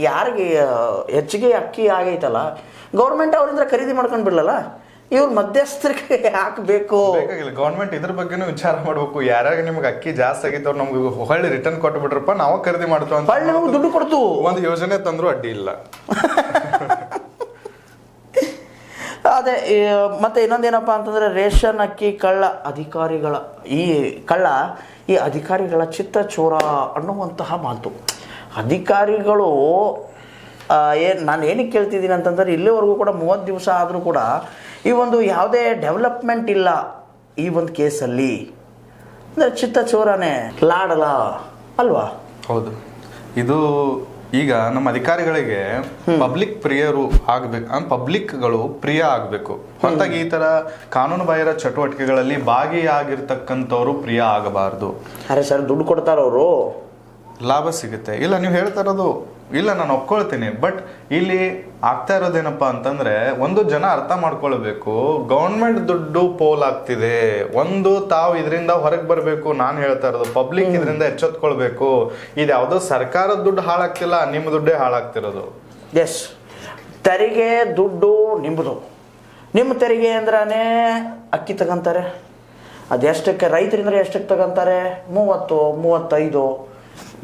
ಯಾರಿಗೆ ಹೆಚ್ಚಿಗೆ ಅಕ್ಕಿ ಆಗೈತಲ್ಲ ಗೌರ್ಮೆಂಟ್ ಅವರಿಂದ ಖರೀದಿ ಮಾಡ್ಕೊಂಡು ಬಿಡಲ್ಲ, ಇವ್ರು ಮಧ್ಯಸ್ಥರಿಗೆ ಹಾಕಬೇಕು. ಬೇಕಾಗಿಲ್ಲ, ಗೌರ್ಮೆಂಟ್ ಇದ್ರ ಬಗ್ಗೆನೂ ವಿಚಾರ ಮಾಡ್ಬೇಕು. ಯಾರ್ಯಾಗ ನಿಮ್ಗೆ ಅಕ್ಕಿ ಜಾಸ್ತಿ ಆಗಿತ್ತು ನಮ್ಗೆ ಹೊಳ್ಳಿ ರಿಟರ್ನ್ ಕೊಟ್ಟು ಬಿಟ್ರಪ್ಪ, ನಾವು ಖರೀದಿ ಮಾಡ್ತೀವಿ ಅಂತ ನಮ್ಗೆ ದುಡ್ಡು ಕೊಡ್ತು. ಒಂದು ಯೋಜನೆ ತಂದ್ರು ಅಡ್ಡಿ ಇಲ್ಲ. ಅದೇ ಮತ್ತೆ ಇನ್ನೊಂದೇನಪ್ಪ ಅಂತಂದ್ರೆ ರೇಷನ್ ಅಕ್ಕಿ ಕಳ್ಳ ಅಧಿಕಾರಿಗಳ ಈ ಅಧಿಕಾರಿಗಳ ಚಿತ್ತ ಚೋರ ಅನ್ನುವಂತಹ ಮಾತು. ಅಧಿಕಾರಿಗಳು ನಾನು ಏನಕ್ಕೆ ಕೇಳ್ತಿದ್ದೀನಿ ಅಂತಂದ್ರೆ ಇಲ್ಲಿವರೆಗೂ ಕೂಡ 30 ದಿವಸ ಆದರೂ ಕೂಡ ಈ ಒಂದು ಯಾವುದೇ ಡೆವಲಪ್ಮೆಂಟ್ ಇಲ್ಲ ಈ ಒಂದು ಕೇಸಲ್ಲಿ. ಅಂದರೆ ಚಿತ್ತ ಚೋರನೇ ಲಾಡಲ ಅಲ್ವಾ? ಹೌದು. ಇದು ಈಗ ನಮ್ಮ ಅಧಿಕಾರಿಗಳಿಗೆ ಪಬ್ಲಿಕ್ ಪ್ರಿಯರು ಆಗ್ಬೇಕು, ಪಬ್ಲಿಕ್ಗಳು ಪ್ರಿಯ ಆಗ್ಬೇಕು ಹೊರತಾಗಿ ಈ ತರ ಕಾನೂನು ಬಾಹಿರ ಚಟುವಟಿಕೆಗಳಲ್ಲಿ ಭಾಗಿಯಾಗಿರ್ತಕ್ಕಂಥವ್ರು ಪ್ರಿಯ ಆಗಬಾರ್ದು. ಅರೆ ಸರ್, ದುಡ್ಡು ಕೊಡ್ತಾರವರು, ಲಾಭ ಸಿಗುತ್ತೆ. ಇಲ್ಲ, ನೀವು ಹೇಳ್ತಾ ಇರೋದು ಇಲ್ಲ, ನಾನು ಒಪ್ಕೊಳ್ತೀನಿ. ಬಟ್ ಇಲ್ಲಿ ಆಗ್ತಾ ಇರೋದೇನಪ್ಪ ಅಂತಂದ್ರೆ, ಒಂದು ಜನ ಅರ್ಥ ಮಾಡ್ಕೊಳ್ಬೇಕು, ಗೌರ್ಮೆಂಟ್ ದುಡ್ಡು ಪೋಲ್ ಆಗ್ತಿದೆ. ಒಂದು ತಾವು ಇದರಿಂದ ಹೊರಗೆ ಬರಬೇಕು. ನಾನು ಹೇಳ್ತಾ ಇರೋದು ಪಬ್ಲಿಕ್ ಇದರಿಂದ ಎಚ್ಚೆತ್ಕೊಳ್ಬೇಕು. ಇದು ಯಾವುದೋ ಸರ್ಕಾರದ ದುಡ್ಡು ಹಾಳಾಗ್ತಿಲ್ಲ, ನಿಮ್ಮ ದುಡ್ಡೇ ಹಾಳಾಗ್ತಿರೋದು. ಎಸ್, ತೆರಿಗೆ ದುಡ್ಡು ನಿಮ್ಮದು. ನಿಮ್ಮ ತೆರಿಗೆ ಅಂದ್ರೇ ಅಕ್ಕಿ ತಗೊಂತಾರೆ. ಅದೆಷ್ಟಕ್ಕೆ ರೈತರಿಂದ ಎಷ್ಟಕ್ಕೆ ತಗೊಂತಾರೆ? 30, 35,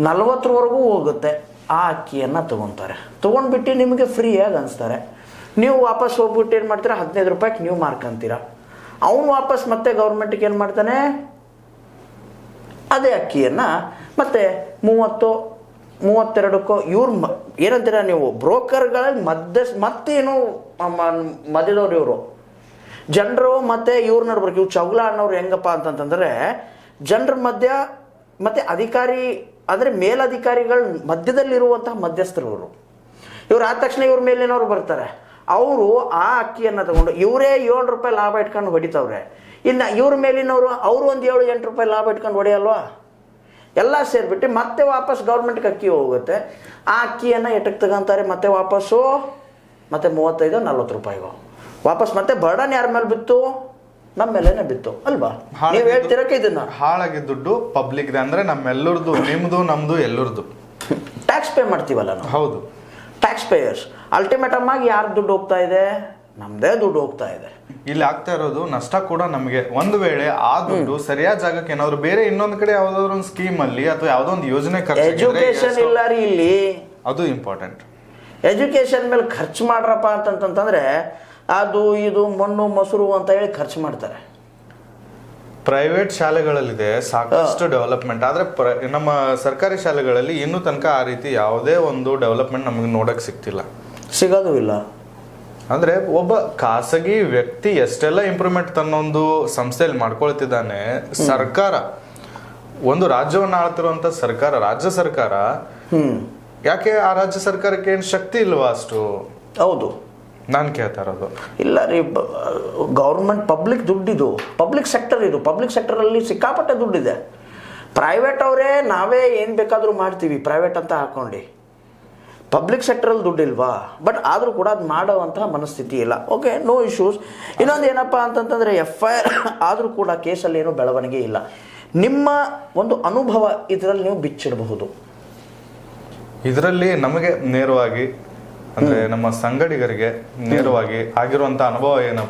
40ವರೆಗೂ ಹೋಗುತ್ತೆ. ಆ ಅಕ್ಕಿಯನ್ನು ತೊಗೊತಾರೆ. ತೊಗೊಂಡ್ಬಿಟ್ಟು ನಿಮಗೆ ಫ್ರೀಯಾಗಿ ಅನಿಸ್ತಾರೆ. ನೀವು ವಾಪಸ್ ಹೋಗ್ಬಿಟ್ಟು ಏನು ಮಾಡ್ತೀರಾ? 15 ರೂಪಾಯಿಗೆ ನೀವು ಮಾರ್ಕೊಂತೀರ. ಅವನು ವಾಪಸ್ ಮತ್ತೆ ಗೌರ್ಮೆಂಟಿಗೆ ಏನು ಮಾಡ್ತಾನೆ? ಅದೇ ಅಕ್ಕಿಯನ್ನು ಮತ್ತೆ 30, 32ಕ್ಕೋ ಇವ್ರು ಏನಂತೀರ ನೀವು? ಬ್ರೋಕರ್ಗಳ ಮತ್ತೇನು ಮಧ್ಯದವ್ರು ಇವರು ಜನರು ಮತ್ತು ಇವ್ರು ನೋಡ್ಬೇಕು. ಇವ್ರು ಚೌಲ ಅನ್ನೋರು ಹೆಂಗಪ್ಪ ಅಂತಂತಂದರೆ ಜನರ ಮಧ್ಯ ಮತ್ತು ಅಧಿಕಾರಿ ಅಂದರೆ ಮೇಲಧಿಕಾರಿಗಳ ಮಧ್ಯದಲ್ಲಿರುವಂತಹ ಮಧ್ಯಸ್ಥರವರು. ಇವ್ರು ಆದ ತಕ್ಷಣ ಇವ್ರ ಮೇಲಿನವ್ರು ಬರ್ತಾರೆ. ಅವರು ಆ ಅಕ್ಕಿಯನ್ನು ತಗೊಂಡು ಇವರೇ 7 ರೂಪಾಯಿ ಲಾಭ ಇಟ್ಕೊಂಡು ಹೊಡಿತವ್ರೆ. ಇನ್ನು ಇವ್ರ ಮೇಲಿನವರು ಅವರು ಒಂದು 7-8 ರೂಪಾಯಿ ಲಾಭ ಇಟ್ಕೊಂಡು ಹೊಡೆಯಲ್ವಾ? ಎಲ್ಲ ಸೇರಿಬಿಟ್ಟು ಮತ್ತೆ ವಾಪಸ್ ಗೌರ್ಮೆಂಟ್ಗೆ ಅಕ್ಕಿ ಹೋಗುತ್ತೆ. ಆ ಅಕ್ಕಿಯನ್ನು ಎಟ್ಟಕ್ಕೆ ತಗೊಂತಾರೆ? ಮತ್ತೆ ವಾಪಸ್ಸು ಮತ್ತೆ 35-40 ರೂಪಾಯಿಗೋ ವಾಪಸ್. ಮತ್ತೆ ಬರ್ಡನ್ ಯಾರ ಮೇಲೆ ಬಿತ್ತು? ನಮ್ಮ ಮೇಲೇನೆ ಬಿತ್ತು ಅಲ್ವಾ? ನೀವು ಹೇಳ್ತಿರಕ್ಕೆ ಇದನ್ನ ಹಾಳಾಗಿದ್ದ ದುಡ್ಡು ಪಬ್ಲಿಕ್ ಅಂದ್ರೆ ನಮ್ಮೆಲ್ಲರದು, ನಿಮ್ದು ನಮ್ದು ಎಲ್ಲರದು. ಟ್ಯಾಕ್ಸ್ ಪೇ ಮಾಡ್ತೀವಲ್ಲ ನಾವು. ಹೌದು, ಟ್ಯಾಕ್ಸ್ ಪೇಯರ್ಸ್. ಅಲ್ಟಿಮೇಟಮ್ ಆಗಿ ಯಾರು ದುಡ್ಡು ಹೋಗ್ತಾ ಇದೆ? ನಮ್ದೇ ದುಡ್ಡು ಹೋಗ್ತಾ ಇದೆ. ಇಲ್ಲಿ ಆಗ್ತಾ ಇರೋದು ನಷ್ಟ ಕೂಡ ನಮಗೆ. ಒಂದು ವೇಳೆ ಆ ದುಡ್ಡು ಸರಿಯಾದ ಜಾಗಕ್ಕೆ ಏನಾದ್ರು ಬೇರೆ ಇನ್ನೊಂದು ಕಡೆ ಯಾವ್ದಾದ್ರು ಒಂದು ಸ್ಕೀಮ್ ಅಲ್ಲಿ ಅಥವಾ ಯಾವ್ದೋ ಒಂದು ಯೋಜನೆ ಎಜುಕೇಶನ್ ಇಲ್ಲ ರೀ ಇಲ್ಲಿ, ಅದು ಇಂಪಾರ್ಟೆಂಟ್. ಎಜುಕೇಶನ್ ಮೇಲೆ ಖರ್ಚು ಮಾಡ್ರಪ್ಪ ಅಂತಂತಂದ್ರೆ ಅದು ಇದು ಮಣ್ಣು ಮೊಸರು ಅಂತ ಹೇಳಿ ಖರ್ಚು ಮಾಡ್ತಾರೆ. ಪ್ರೈವೇಟ್ ಶಾಲೆಗಳಲ್ಲಿದೆ ಸಾಕಷ್ಟು ಡೆವಲಪ್ಮೆಂಟ್, ಆದ್ರೆ ನಮ್ಮ ಸರ್ಕಾರಿ ಶಾಲೆಗಳಲ್ಲಿ ಇನ್ನೂ ತನಕ ಆ ರೀತಿ ಯಾವುದೇ ಒಂದು ಡೆವಲಪ್ಮೆಂಟ್ ನಮಗೆ ನೋಡಕ್ ಸಿಗೋದು ಇಲ್ಲ. ಅಂದ್ರೆ ಒಬ್ಬ ಖಾಸಗಿ ವ್ಯಕ್ತಿ ಎಷ್ಟೆಲ್ಲ ಇಂಪ್ರೂವ್ಮೆಂಟ್ ತನ್ನೊಂದು ಸಂಸ್ಥೆಯಲ್ಲಿ ಮಾಡ್ಕೊಳ್ತಿದ್ದಾನೆ. ಸರ್ಕಾರ, ಒಂದು ರಾಜ್ಯವನ್ನು ಆಳ್ತಿರುವಂತ ಸರ್ಕಾರ, ರಾಜ್ಯ ಸರ್ಕಾರ, ಯಾಕೆ ಆ ರಾಜ್ಯ ಸರ್ಕಾರಕ್ಕೆ ಏನು ಶಕ್ತಿ ಇಲ್ವಾ ಅಷ್ಟು? ಹೌದು, ನಾನು ಕೇಳ್ತಾ ಇರೋದು. ಇಲ್ಲ ರೀ, ಗೌರ್ಮೆಂಟ್ ಪಬ್ಲಿಕ್ ದುಡ್ಡಿದು, ಪಬ್ಲಿಕ್ ಸೆಕ್ಟರ್ ಇದು. ಪಬ್ಲಿಕ್ ಸೆಕ್ಟರಲ್ಲಿ ಸಿಕ್ಕಾಪಟ್ಟೆ ದುಡ್ಡಿದೆ. ಪ್ರೈವೇಟ್ ಅವರೇ ನಾವೇ ಏನು ಬೇಕಾದರೂ ಮಾಡ್ತೀವಿ ಪ್ರೈವೇಟ್ ಅಂತ ಹಾಕ್ಕೊಂಡು. ಪಬ್ಲಿಕ್ ಸೆಕ್ಟರಲ್ಲಿ ದುಡ್ಡಿಲ್ವಾ? ಬಟ್ ಆದರೂ ಕೂಡ ಅದು ಮಾಡೋವಂತಹ ಮನಸ್ಥಿತಿ ಇಲ್ಲ. Okay, no issues. ಇನ್ನೊಂದು ಏನಪ್ಪ ಅಂತಂತಂದರೆ FIR ಆದರೂ ಕೂಡ ಕೇಸಲ್ಲಿ ಏನೂ ಬೆಳವಣಿಗೆ ಇಲ್ಲ. ನಿಮ್ಮ ಒಂದು ಅನುಭವ ಇದರಲ್ಲಿ ನೀವು ಬಿಚ್ಚಿಡಬಹುದು. ಇದರಲ್ಲಿ ನಮಗೆ ನೇರವಾಗಿ ಅಂದರೆ ನಮ್ಮ ಸಂಗಡಿಗರಿಗೆ ನೇರವಾಗಿ ಆಗಿರುವಂಥ ಅನುಭವ ಏನಪ್ಪ